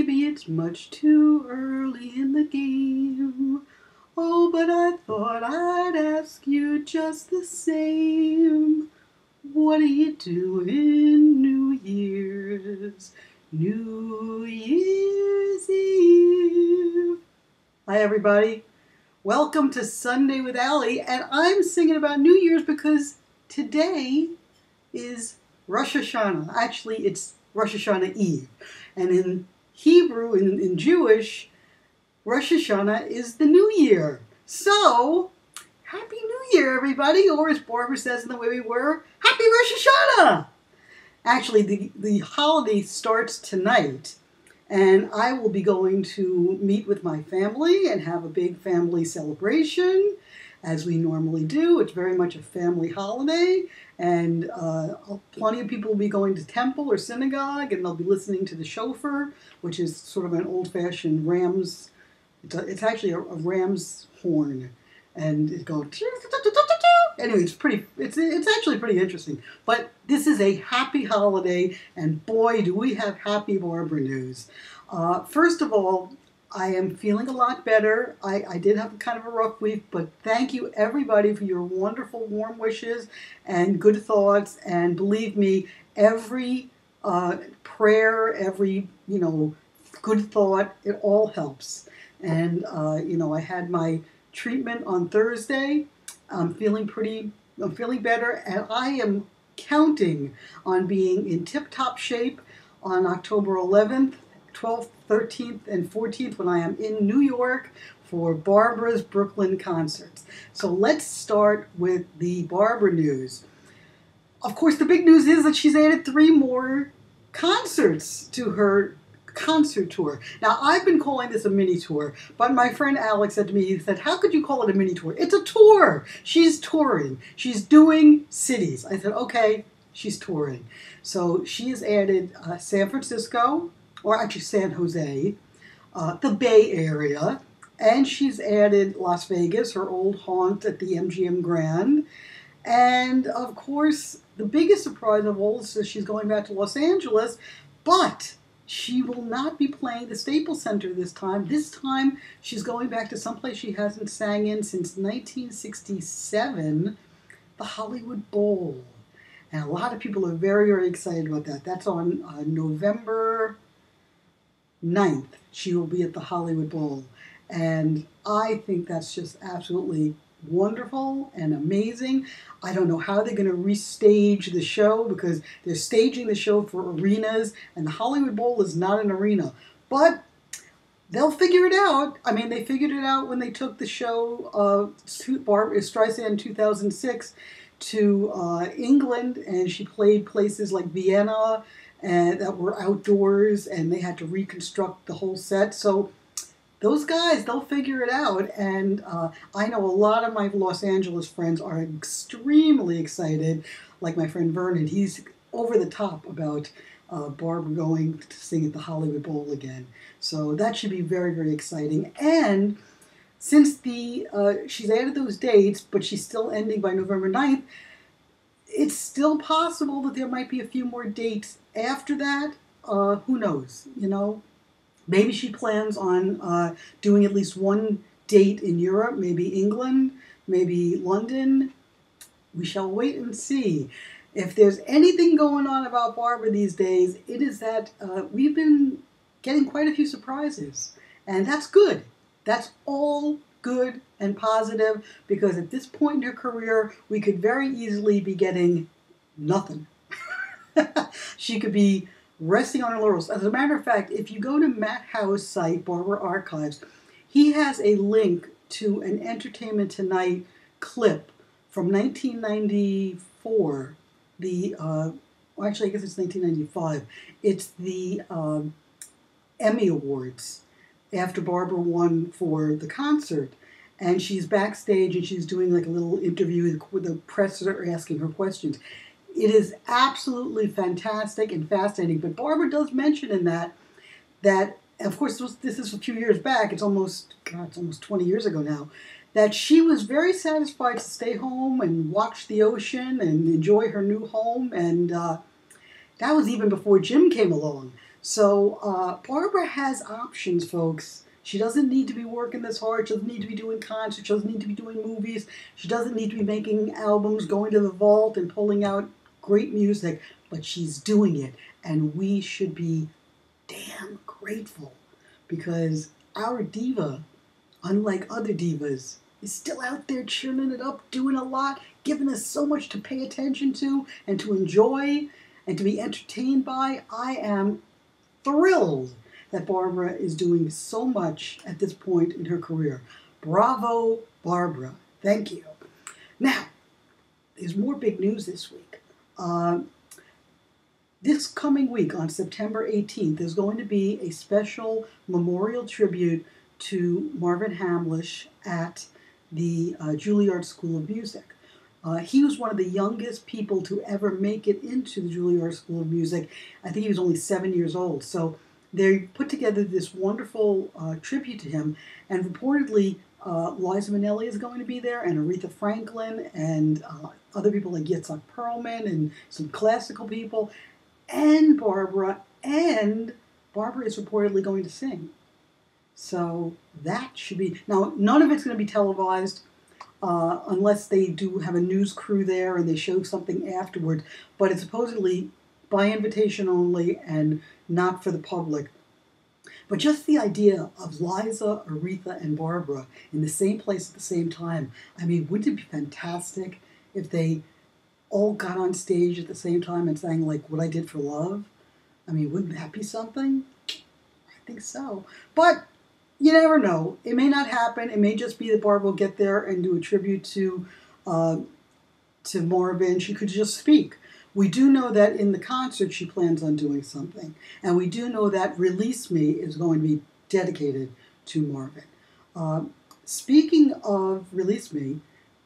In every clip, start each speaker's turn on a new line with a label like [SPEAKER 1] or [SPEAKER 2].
[SPEAKER 1] maybe it's much too early in the game. Oh, but I thought I'd ask you just the same. What are you doing New Year's? New Year's Eve. Hi, everybody. Welcome to Sunday with Allie, and I'm singing about New Year's because today is Rosh Hashanah. Actually, it's Rosh Hashanah Eve. And in Hebrew, in Jewish, Rosh Hashanah is the New Year. So, Happy New Year, everybody. Or as Barbara says in The Way We Were, Happy Rosh Hashanah. Actually, the holiday starts tonight. And I will be going to meet with my family and have a big family celebration, as we normally do. It's very much a family holiday, and plenty of people will be going to temple or synagogue, and they'll be listening to the shofar, which is sort of an old-fashioned ram's, it's actually a ram's horn, and it goes, anyway, it's actually pretty interesting. But this is a happy holiday, and boy, do we have happy Barbra news. First of all, I am feeling a lot better. I did have kind of a rough week, but thank you everybody for your wonderful warm wishes and good thoughts. And believe me, every prayer, every, good thought, it all helps. And, I had my treatment on Thursday. I'm feeling better, and I am counting on being in tip-top shape on October 11th, 12th, 13th, and 14th when I am in New York for Barbara's Brooklyn concerts. So let's start with the Barbra news. Of course, the big news is that she's added 3 more concerts to her concert tour. Now, I've been calling this a mini tour, but my friend Alex said to me, he said, how could you call it a mini tour? It's a tour. She's touring. She's doing cities. I said, okay, she's touring. So she has added San Francisco, or actually San Jose, the Bay Area, and she's added Las Vegas, her old haunt at the MGM Grand. And of course, the biggest surprise of all is that she's going back to Los Angeles, but she will not be playing the Staples Center this time. This time, she's going back to someplace she hasn't sang in since 1967, the Hollywood Bowl. And a lot of people are very, very excited about that. That's on November 9th. She will be at the Hollywood Bowl. And I think that's just absolutely wonderful and amazing. I don't know how they're going to restage the show because they're staging the show for arenas, and the Hollywood Bowl is not an arena. But they'll figure it out. I mean, they figured it out when they took the show Barbra Streisand 2006 to England, and she played places like Vienna and that were outdoors, and they had to reconstruct the whole set. So those guys, they'll figure it out, and I know a lot of my Los Angeles friends are extremely excited, like my friend Vernon. He's over the top about Barbra going to sing at the Hollywood Bowl again. So that should be very, very exciting. And since she's added those dates, but she's still ending by November 9th, it's still possible that there might be a few more dates after that. Who knows, Maybe she plans on doing at least one date in Europe, maybe England, maybe London. We shall wait and see. If there's anything going on about Barbra these days, it is that we've been getting quite a few surprises. And that's good. That's all good and positive, because at this point in her career, we could very easily be getting nothing. She could be resting on her laurels. As a matter of fact, if you go to Matt Howe's site, Barbra Archives, he has a link to an Entertainment Tonight clip from 1994. Actually, I guess it's 1995. It's the Emmy Awards after Barbra won for the concert. And she's backstage and she's doing like a little interview with the press that are asking her questions. It is absolutely fantastic and fascinating. But Barbra does mention in that, of course, this is a few years back. It's almost 20 years ago now, that she was very satisfied to stay home and watch the ocean and enjoy her new home. And that was even before Jim came along. So Barbra has options, folks. She doesn't need to be working this hard. She doesn't need to be doing concerts. She doesn't need to be doing movies. She doesn't need to be making albums, going to the vault and pulling out great music. But she's doing it. And we should be damn grateful, because our diva, unlike other divas, is still out there churning it up, doing a lot, giving us so much to pay attention to and to enjoy and to be entertained by. I am thrilled that Barbra is doing so much at this point in her career. Bravo, Barbra. Thank you. Now, there's more big news this week. This coming week, on September 18th, there's going to be a special memorial tribute to Marvin Hamlisch at the Juilliard School of Music. He was one of the youngest people to ever make it into the Juilliard School of Music. I think he was only 7 years old. So they put together this wonderful tribute to him, and reportedly Liza Minnelli is going to be there, and Aretha Franklin, and other people like Yitzhak Perlman, and some classical people, and Barbra is reportedly going to sing. So that should be... Now, none of it's going to be televised, unless they do have a news crew there and they show something afterward. But it's supposedly by invitation only and not for the public. But just the idea of Liza, Aretha, and Barbra in the same place at the same time, I mean, wouldn't it be fantastic if they all got on stage at the same time and sang like What I Did for Love? I mean, wouldn't that be something? I think so. But you never know. It may not happen. It may just be that Barbra will get there and do a tribute to Marvin. She could just speak. We do know that in the concert she plans on doing something. And we do know that Release Me is going to be dedicated to Marvin. Speaking of Release Me,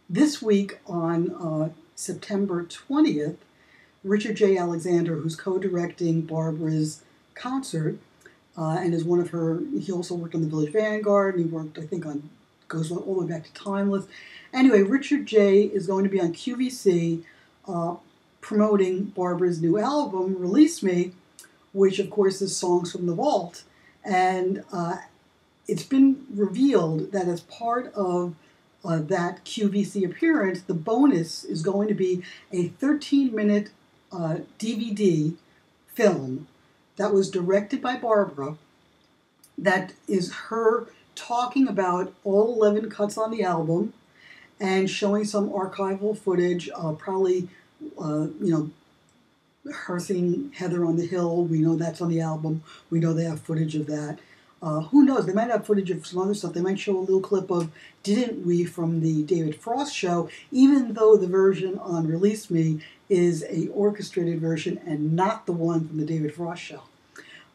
[SPEAKER 1] this week on September 20th, Richard J. Alexander, who's co-directing Barbra's concert, and is one of her, he also worked on the Village Vanguard, and he worked, I think, on, goes all the way back to Timeless. Anyway, Richard J. is going to be on QVC promoting Barbra's new album, Release Me, which, of course, is songs from the vault. And it's been revealed that as part of that QVC appearance, the bonus is going to be a 13-minute DVD film that was directed by Barbra, that is her talking about all 11 cuts on the album and showing some archival footage, probably, her singing Heather on the Hill. We know that's on the album. We know they have footage of that. Who knows? They might have footage of some other stuff. They might show a little clip of Didn't We from the David Frost show, even though the version on Release Me is a orchestrated version and not the one from the David Frost show.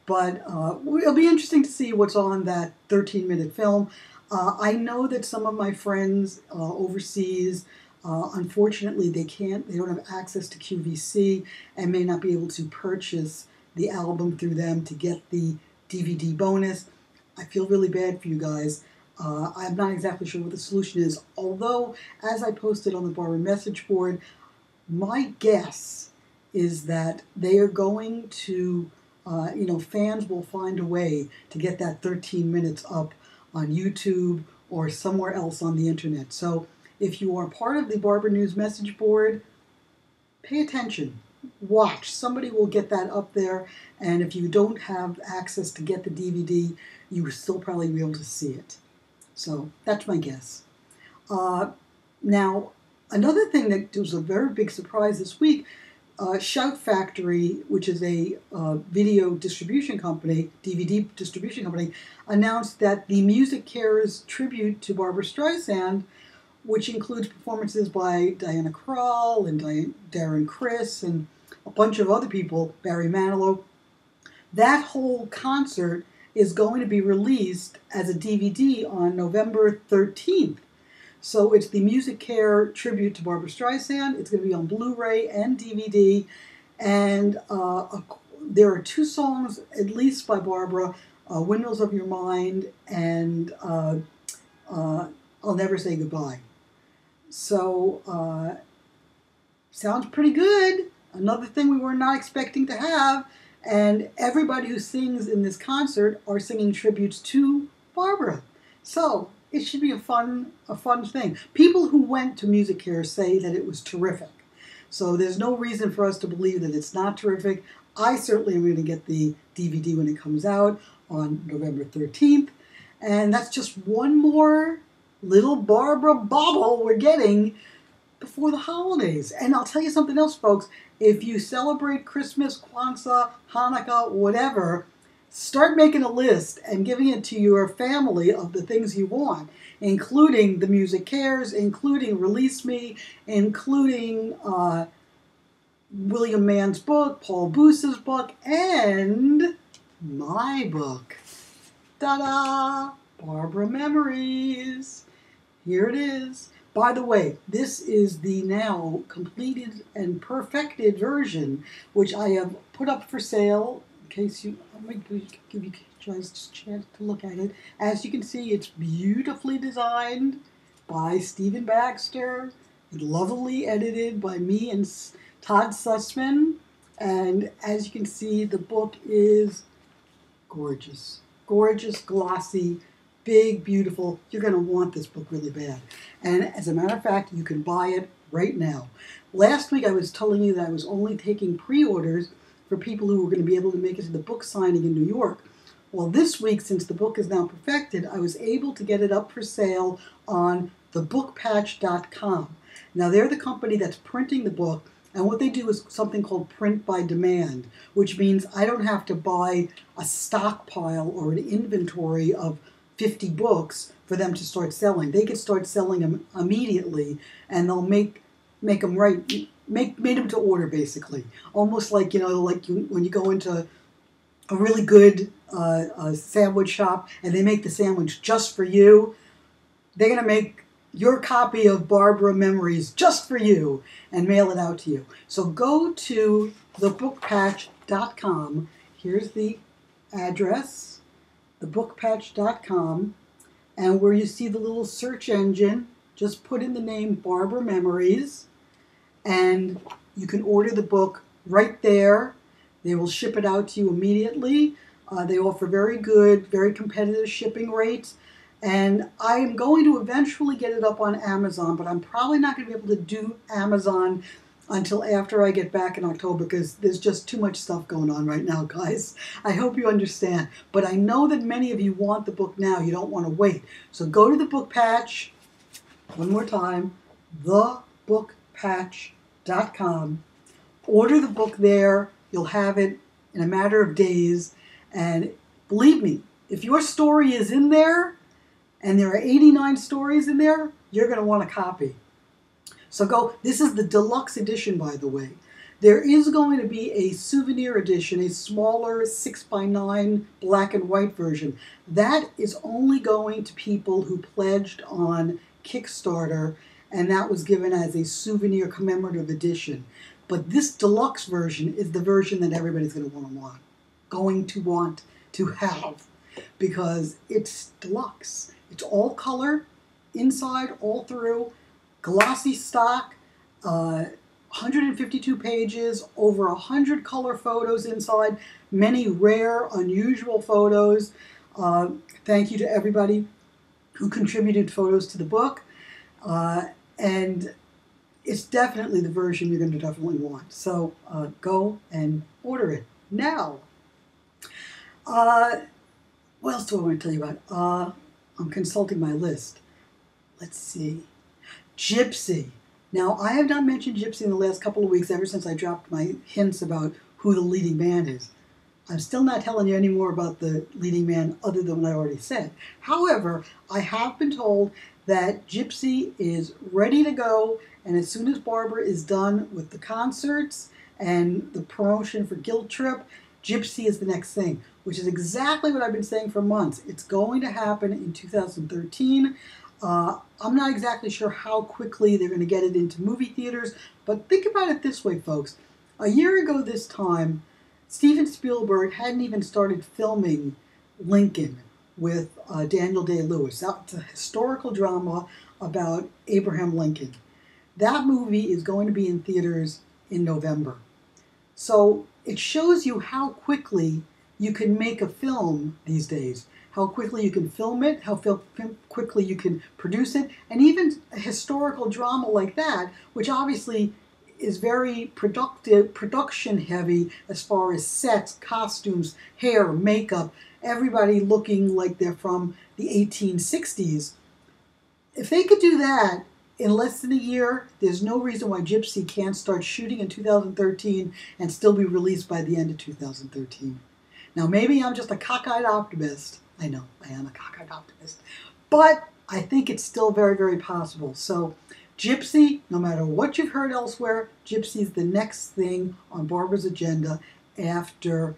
[SPEAKER 1] But it'll be interesting to see what's on that 13-minute film. I know that some of my friends overseas, unfortunately, they don't have access to QVC and may not be able to purchase the album through them to get the DVD bonus. I feel really bad for you guys. I'm not exactly sure what the solution is, although, as I posted on the Barbra message board, my guess is that they are going to, fans will find a way to get that 13 minutes up on YouTube or somewhere else on the internet. So if you are part of the Barbra News message board, pay attention. Watch. Somebody will get that up there, and if you don't have access to get the DVD, you will still probably be able to see it. So that's my guess. Now, another thing that was a very big surprise this week, Shout Factory, which is a video distribution company, DVD distribution company, announced that the MusiCares tribute to Barbra Streisand, which includes performances by Diana Krall and Darren Criss and a bunch of other people, Barry Manilow, that whole concert is going to be released as a DVD on November 13th. So it's the MusiCare tribute to Barbra Streisand. It's going to be on Blu-ray and DVD. And there are 2 songs, at least by Barbra, Windmills of Your Mind and I'll Never Say Goodbye. So, sounds pretty good. Another thing we were not expecting to have. And everybody who sings in this concert are singing tributes to Barbra. So it should be a fun thing. People who went to MusiCares say that it was terrific. So there's no reason for us to believe that it's not terrific. I certainly am going to get the DVD when it comes out on November 13th. And that's just one more little Barbra bauble we're getting before the holidays. And I'll tell you something else, folks. If you celebrate Christmas, Kwanzaa, Hanukkah, whatever, start making a list and giving it to your family of the things you want, including the MusiCares, including Release Me, including William Mann's book, Paul Boose's book, and my book. Ta-da! Barbra Memories. Here it is. By the way, this is the now completed and perfected version, which I have put up for sale. In case you, I'm going to give you guys a chance to look at it. As you can see, it's beautifully designed by Stephen Baxter, and lovely edited by me and Todd Sussman. And as you can see, the book is gorgeous. Gorgeous, glossy, big, beautiful. You're going to want this book really bad. And as a matter of fact, you can buy it right now. Last week I was telling you that I was only taking pre-orders for people who were going to be able to make it to the book signing in New York. Well, this week, since the book is now perfected, I was able to get it up for sale on thebookpatch.com. Now, they're the company that's printing the book, and what they do is something called print by demand, which means I don't have to buy a stockpile or an inventory of 50 books for them to start selling. They can start selling them immediately, and they'll make them made them to order, basically. Almost like, when you go into a really good sandwich shop and they make the sandwich just for you, they're going to make your copy of Barbra Memories just for you and mail it out to you. So go to thebookpatch.com. Here's the address, thebookpatch.com, and where you see the little search engine, just put in the name Barbra Memories, and you can order the book right there. They will ship it out to you immediately. They offer very good, very competitive shipping rates. And I am going to eventually get it up on Amazon, but I'm probably not going to be able to do Amazon until after I get back in October, because there's just too much stuff going on right now, guys. I hope you understand. But I know that many of you want the book now. You don't want to wait. So go to the Book Patch, one more time, thebookpatch.com. Order the book there. You'll have it in a matter of days. And believe me, if your story is in there, and there are 89 stories in there, you're going to want a copy. So go. This is the deluxe edition, by the way. There is going to be a souvenir edition, a smaller 6x9 black and white version. That is only going to people who pledged on Kickstarter, and that was given as a souvenir commemorative edition. But this deluxe version is the version that everybody's going to want to have, because it's deluxe. It's all color, inside, all through, glossy stock, 152 pages, over 100 color photos inside, many rare, unusual photos. Thank you to everybody who contributed photos to the book. And it's definitely the version you're going to definitely want. So go and order it now. What else do I want to tell you about? I'm consulting my list. Let's see. Gypsy. Now, I have not mentioned Gypsy in the last couple of weeks, ever since I dropped my hints about who the leading man is. I'm still not telling you any more about the leading man other than what I already said. However, I have been told that Gypsy is ready to go, and as soon as Barbra is done with the concerts and the promotion for Guilt Trip, Gypsy is the next thing, which is exactly what I've been saying for months. It's going to happen in 2013. I'm not exactly sure how quickly they're going to get it into movie theaters, but think about it this way, folks. A year ago this time, Steven Spielberg hadn't even started filming Lincoln with Daniel Day-Lewis. That's a historical drama about Abraham Lincoln. That movie is going to be in theaters in November. So it shows you how quickly you can make a film these days, how quickly you can film it, how quickly you can produce it, and even a historical drama like that, which obviously is very production heavy as far as sets, costumes, hair, makeup, everybody looking like they're from the 1860s. If they could do that in less than a year, there's no reason why Gypsy can't start shooting in 2013 and still be released by the end of 2013. Now, maybe I'm just a cockeyed optimist. I know, I am a cockeyed optimist. But I think it's still very, very possible. So, Gypsy, no matter what you've heard elsewhere, Gypsy's the next thing on Barbara's agenda after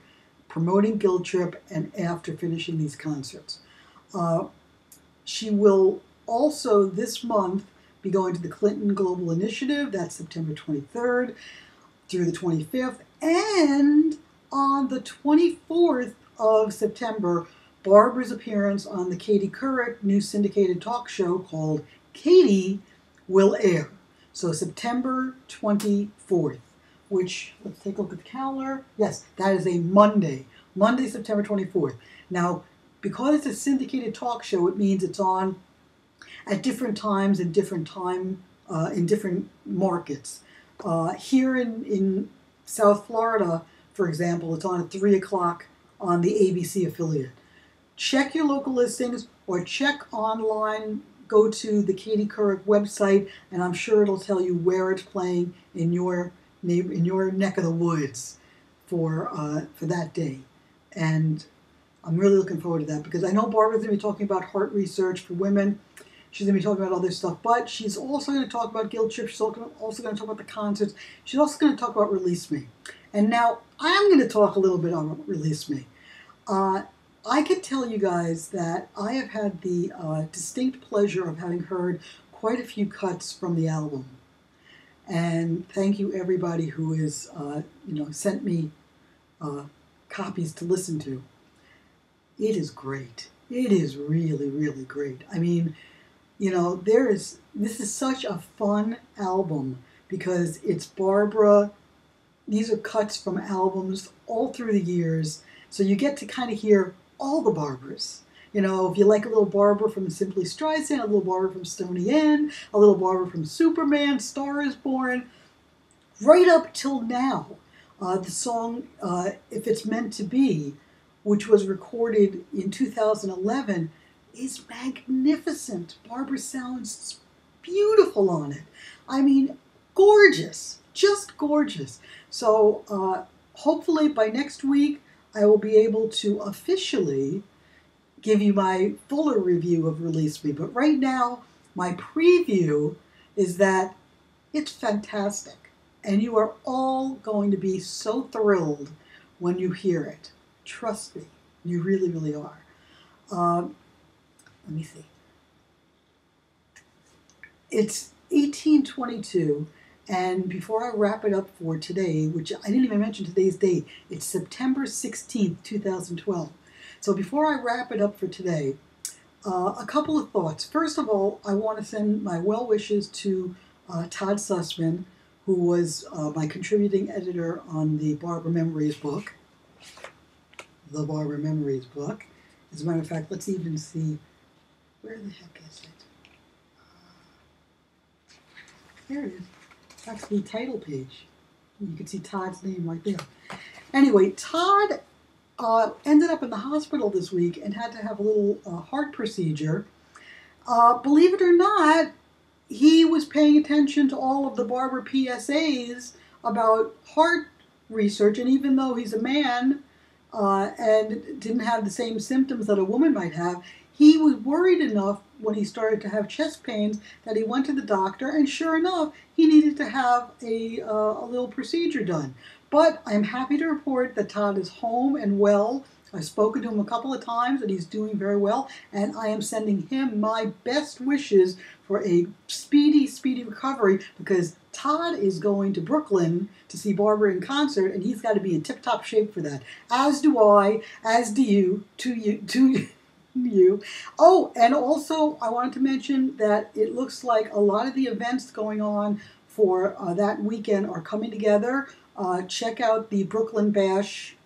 [SPEAKER 1] promoting Guild Trip and after finishing these concerts. She will also this month be going to the Clinton Global Initiative. That's September 23rd through the 25th. And on the 24th of September, Barbara's appearance on the Katie Couric new syndicated talk show called Katie will air. So September 24th, which, let's take a look at the calendar. Yes, that is a Monday. Monday, September 24th. Now, because it's a syndicated talk show, it means it's on at different times in different markets. Here in South Florida, for example, it's on at 3 o'clock on the ABC affiliate. Check your local listings or check online. Go to the Katie Couric website, and I'm sure it'll tell you where it's playing in your neck of the woods for that day. And I'm really looking forward to that because I know Barbara's going to be talking about heart research for women. She's going to be talking about other stuff, but she's also going to talk about Guild Trip. She's also going to talk about the concerts. She's also going to talk about Release Me. And now I'm going to talk a little bit about Release Me. I can tell you guys that I have had the distinct pleasure of having heard quite a few cuts from the album. And thank you everybody who has sent me copies to listen to. It is great. It is really, really great. I mean, this is such a fun album because it's Barbara. These are cuts from albums all through the years. So you get to kind of hear all the Barbaras. If you like a little Barbara from Simply Streisand, a little Barbara from Stony End, a little Barbara from Superman, Star is Born, right up till now. The song, If It's Meant to Be, which was recorded in 2011, is magnificent. Barbara sounds beautiful on it. I mean, gorgeous, just gorgeous. So hopefully by next week, I will be able to officially give you my fuller review of Release Me. But right now, my preview is that it's fantastic. And you are all going to be so thrilled when you hear it. Trust me, you really, really are. Let me see. It's 1822. And before I wrap it up for today, which I didn't even mention today's date, it's September 16th, 2012. So before I wrap it up for today, a couple of thoughts. First of all, I want to send my well wishes to Todd Sussman, who was my contributing editor on the Barbra Memories book. The Barbra Memories book. As a matter of fact, let's even see, where the heck is it? There it is. That's the title page. You can see Todd's name right there. Anyway, Todd ended up in the hospital this week and had to have a little heart procedure. Believe it or not, he was paying attention to all of the Barbra PSAs about heart research, and even though he's a man and didn't have the same symptoms that a woman might have, he was worried enough when he started to have chest pains that he went to the doctor, and sure enough, he needed to have a little procedure done. But I'm happy to report that Todd is home and well. I've spoken to him a couple of times, and he's doing very well, and I am sending him my best wishes for a speedy, speedy recovery, because Todd is going to Brooklyn to see Barbara in concert, and he's got to be in tip-top shape for that. As do I, as do you, to you. Oh, and also I wanted to mention that it looks like a lot of the events going on for that weekend are coming together. check out the Brooklyn Bash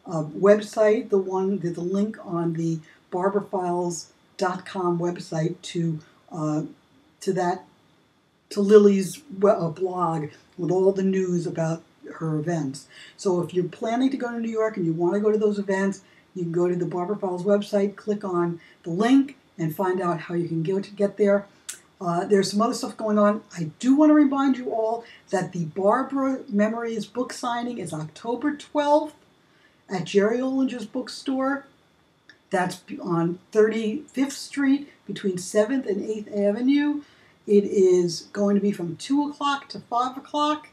[SPEAKER 1] website, the link on the BarbraFiles.com website to Lily's blog with all the news about her events. So if you're planning to go to New York and you want to go to those events, you can go to the Barbra Files website, click on the link, and find out how you can get there. There's some other stuff going on. I do want to remind you all that the Barbra Memories book signing is October 12th at Jerry Ollinger's bookstore. That's on 35th Street between 7th and 8th Avenue. It is going to be from 2 o'clock to 5 o'clock.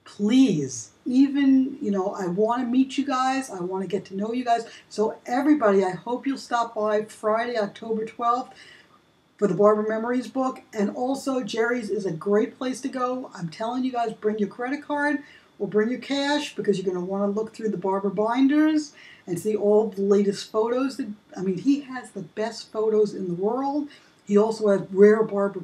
[SPEAKER 1] Please, I want to meet you guys. I want to get to know you guys. So everybody, I hope you'll stop by Friday, October 12th for the Barbra Memories book. And also, Jerry's is a great place to go. I'm telling you guys, bring your credit card or bring your cash because you're going to want to look through the Barbra binders and see all the latest photos. He has the best photos in the world. He also has rare Barbra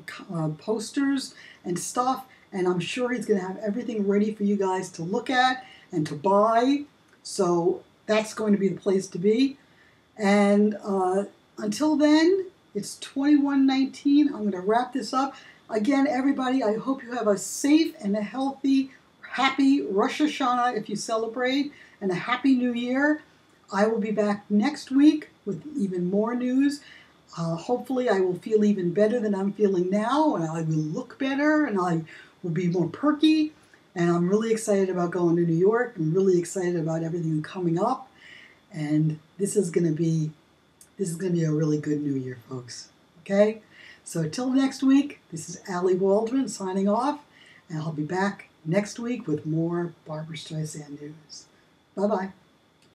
[SPEAKER 1] posters and stuff. And I'm sure he's going to have everything ready for you guys to look at and to buy. So that's going to be the place to be. And until then, it's 21:19. I'm going to wrap this up. Again, everybody, I hope you have a safe and a healthy, happy Rosh Hashanah if you celebrate, and a happy New Year. I will be back next week with even more news. Hopefully, I will feel even better than I'm feeling now, and I will look better, and I will be more perky. And I'm really excited about going to New York. I'm really excited about everything coming up. And this is going to be a really good New Year, folks. Okay? So until next week, this is Allie Waldman signing off, and I'll be back next week with more Barbra Streisand news. Bye-bye.